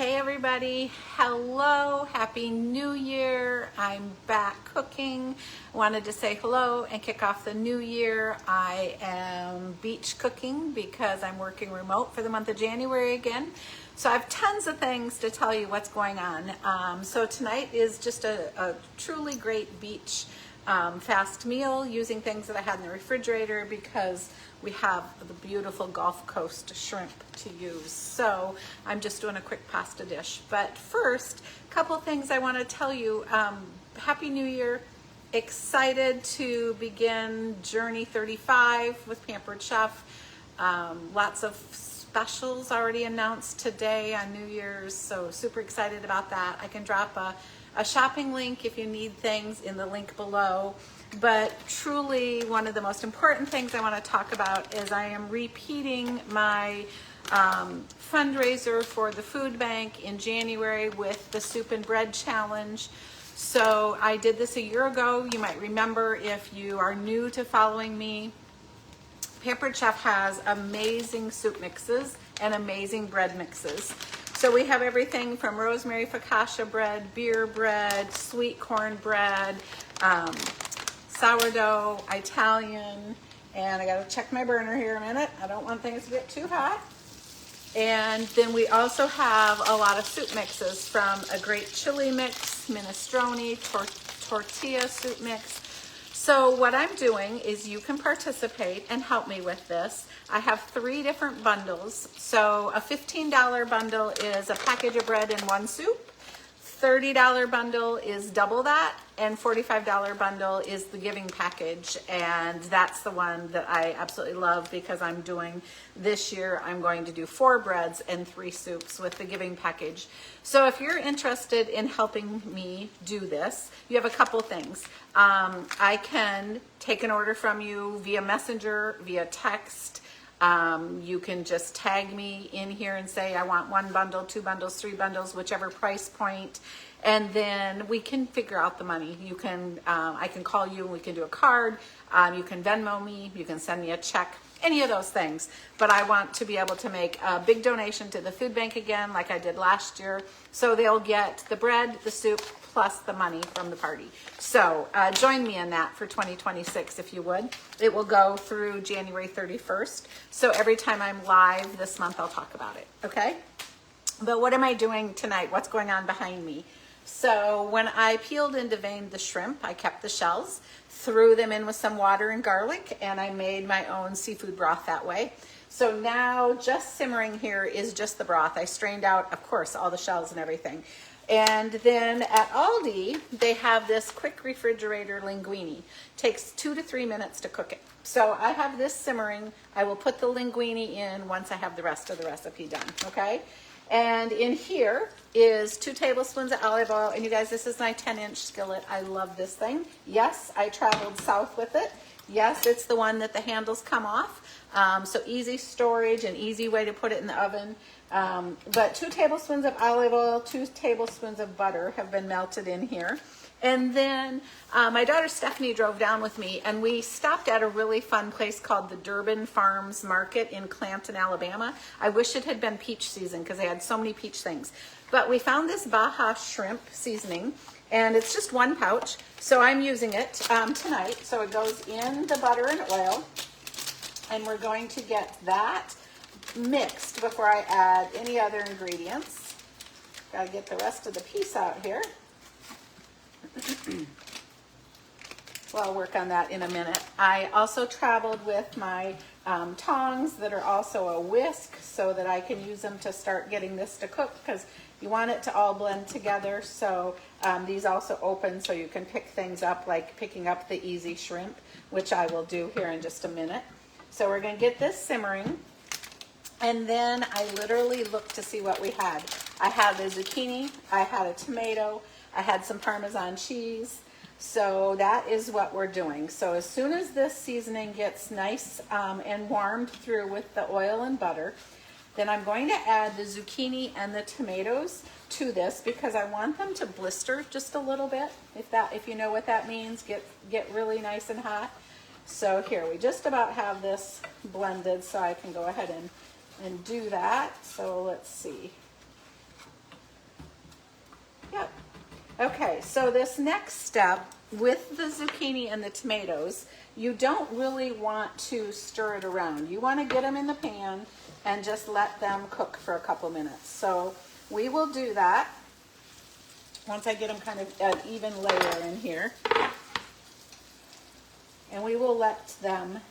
Hey everybody, hello, happy new year. I'm back cooking. Wanted to say hello and kick off the new year. I am beach cooking because I'm working remote for the month of January again. So I have tons of things to tell you what's going on. So tonight is just a truly great beach fast meal using things that I had in the refrigerator because we have the beautiful Gulf Coast shrimp to use. So I'm just doing a quick pasta dish. But first, a couple things I want to tell you. Happy New Year. Excited to begin Journey 35 with Pampered Chef. Lots of specials already announced today on New Year's, so super excited about that. I can drop a shopping link if you need things in the link below. But truly, one of the most important things I want to talk about is I am repeating my fundraiser for the food bank in January with the Soup and Bread Challenge. So I did this a year ago. You might remember if you are new to following me. Pampered Chef has amazing soup mixes and amazing bread mixes. So we have everything from rosemary focaccia bread, beer bread, sweet corn bread, sourdough, Italian, and I gotta check my burner here a minute. I don't want things to get too hot. And then we also have a lot of soup mixes, from a great chili mix, minestrone, tortilla soup mix. So what I'm doing is you can participate and help me with this. I have 3 different bundles. So a $15 bundle is a package of bread and 1 soup. $30 bundle is double that, and $45 bundle is the giving package, and that's the one that I absolutely love because I'm doing this year. I'm going to do 4 breads and 3 soups with the giving package. So if you're interested in helping me do this, you have a couple things. I can take an order from you via messenger, via text. You can just tag me in here and say, I want 1 bundle, 2 bundles, 3 bundles, whichever price point, and then we can figure out the money. You can, I can call you and we can do a card. You can Venmo me, you can send me a check, any of those things. But I want to be able to make a big donation to the food bank again, like I did last year. So they'll get the bread, the soup, plus the money from the party. So join me in that for 2026 if you would. It will go through January 31st. So every time I'm live this month, I'll talk about it, okay? But what am I doing tonight? What's going on behind me? So when I peeled and deveined the shrimp, I kept the shells, threw them in with some water and garlic, and I made my own seafood broth that way. So now just simmering here is just the broth. I strained out, of course, all the shells and everything. And then at Aldi, they have this quick refrigerator linguine. Takes 2 to 3 minutes to cook it. So I have this simmering. I will put the linguine in once I have the rest of the recipe done, okay? And in here is 2 tablespoons of olive oil. And you guys, this is my 10-inch skillet. I love this thing. Yes, I traveled south with it. Yes, it's the one that the handles come off. So easy storage and easy way to put it in the oven. But 2 tablespoons of olive oil, 2 tablespoons of butter have been melted in here. And then my daughter Stephanie drove down with me, and we stopped at a really fun place called the Durbin Farms Market in Clanton, Alabama. I wish it had been peach season because they had so many peach things. But we found this Baja shrimp seasoning, and it's just 1 pouch. So I'm using it tonight. So it goes in the butter and oil, and we're going to get that mixed before I add any other ingredients. Got to get the rest of the piece out here. Well, I'll work on that in a minute. I also traveled with my tongs that are also a whisk so that I can use them to start getting this to cook, because you want it to all blend together. So these also open so you can pick things up, like picking up the easy shrimp, which I will do here in just a minute. So we're going to get this simmering. And then I literally looked to see what we had. I had the zucchini, I had a tomato, I had some Parmesan cheese. So that is what we're doing. So as soon as this seasoning gets nice and warmed through with the oil and butter, then I'm going to add the zucchini and the tomatoes to this because I want them to blister just a little bit. If you know what that means, get really nice and hot. So here, we just about have this blended, so I can go ahead and do that. So let's see. Okay, so this next step with the zucchini and the tomatoes, you don't really want to stir it around. You want to get them in the pan and just let them cook for a couple minutes. So we will do that once I get them kind of an even layer in here. And we will let them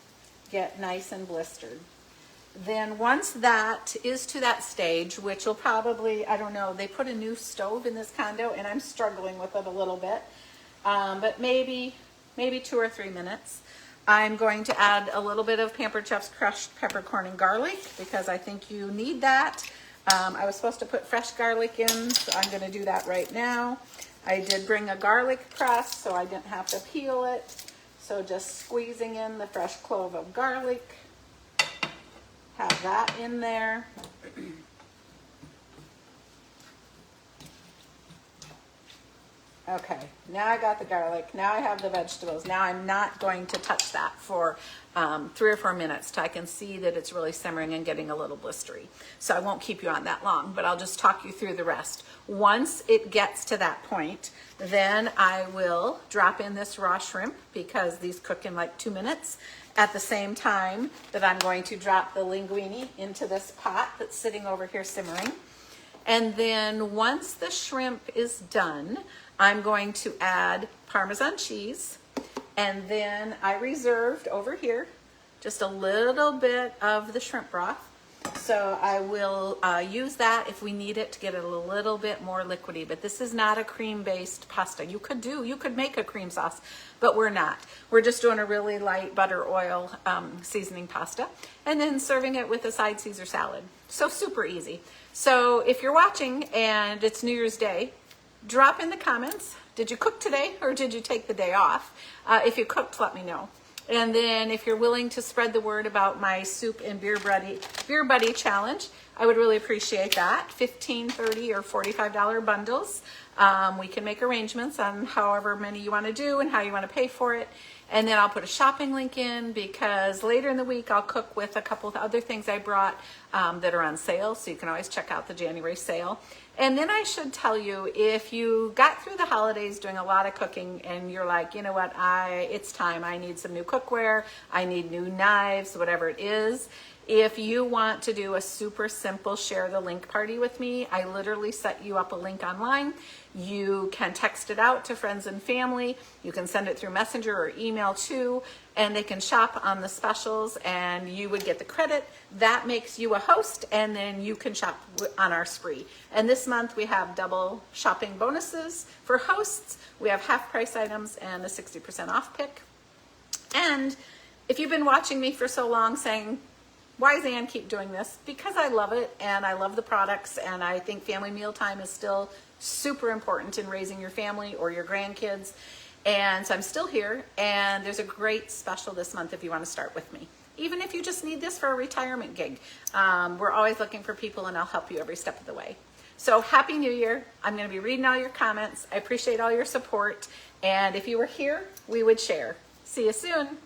get nice and blistered. Then once that is to that stage, which will probably, I don't know, they put a new stove in this condo and I'm struggling with it a little bit, but maybe 2 or 3 minutes. I'm going to add a little bit of Pampered Chef's crushed peppercorn and garlic because I think you need that. I was supposed to put fresh garlic in, so I'm going to do that right now. I did bring a garlic press so I didn't have to peel it. So just squeezing in the fresh clove of garlic. Have that in there. Okay, now I got the garlic. Now I have the vegetables. Now I'm not going to touch that for 3 or 4 minutes till I can see that it's really simmering and getting a little blistery. So I won't keep you on that long, but I'll just talk you through the rest. Once it gets to that point, then I will drop in this raw shrimp because these cook in like 2 minutes. At the same time that I'm going to drop the linguine into this pot that's sitting over here simmering. And then once the shrimp is done, I'm going to add Parmesan cheese. And then I reserved over here just a little bit of the shrimp broth. So I will use that if we need it to get it a little bit more liquidy. But this is not a cream-based pasta. You could make a cream sauce, but we're not. We're just doing a really light butter oil seasoning pasta and then serving it with a side Caesar salad. So super easy. So if you're watching and it's New Year's Day, drop in the comments. Did you cook today or did you take the day off? If you cooked, let me know. And then if you're willing to spread the word about my soup and beer buddy challenge, I would really appreciate that. $15, $30, or $45 bundles. We can make arrangements on however many you want to do and how you want to pay for it. And then I'll put a shopping link in because later in the week I'll cook with a couple of other things I brought that are on sale. So you can always check out the January sale. And then I should tell you, if you got through the holidays doing a lot of cooking and you're like, you know what, it's time, I need some new cookware, I need new knives, whatever it is. If you want to do a super simple share the link party with me, I literally set you up a link online. You can text it out to friends and family. You can send it through Messenger or email too, and they can shop on the specials and you would get the credit. That makes you a host and then you can shop on our spree. And this month we have double shopping bonuses for hosts. We have half price items and a 60% off pick. And if you've been watching me for so long saying, why does Ann keep doing this? Because I love it and I love the products and I think family mealtime is still super important in raising your family or your grandkids. And so I'm still here and there's a great special this month if you want to start with me. Even if you just need this for a retirement gig. We're always looking for people and I'll help you every step of the way. So Happy New Year. I'm going to be reading all your comments. I appreciate all your support. And if you were here, we would share. See you soon.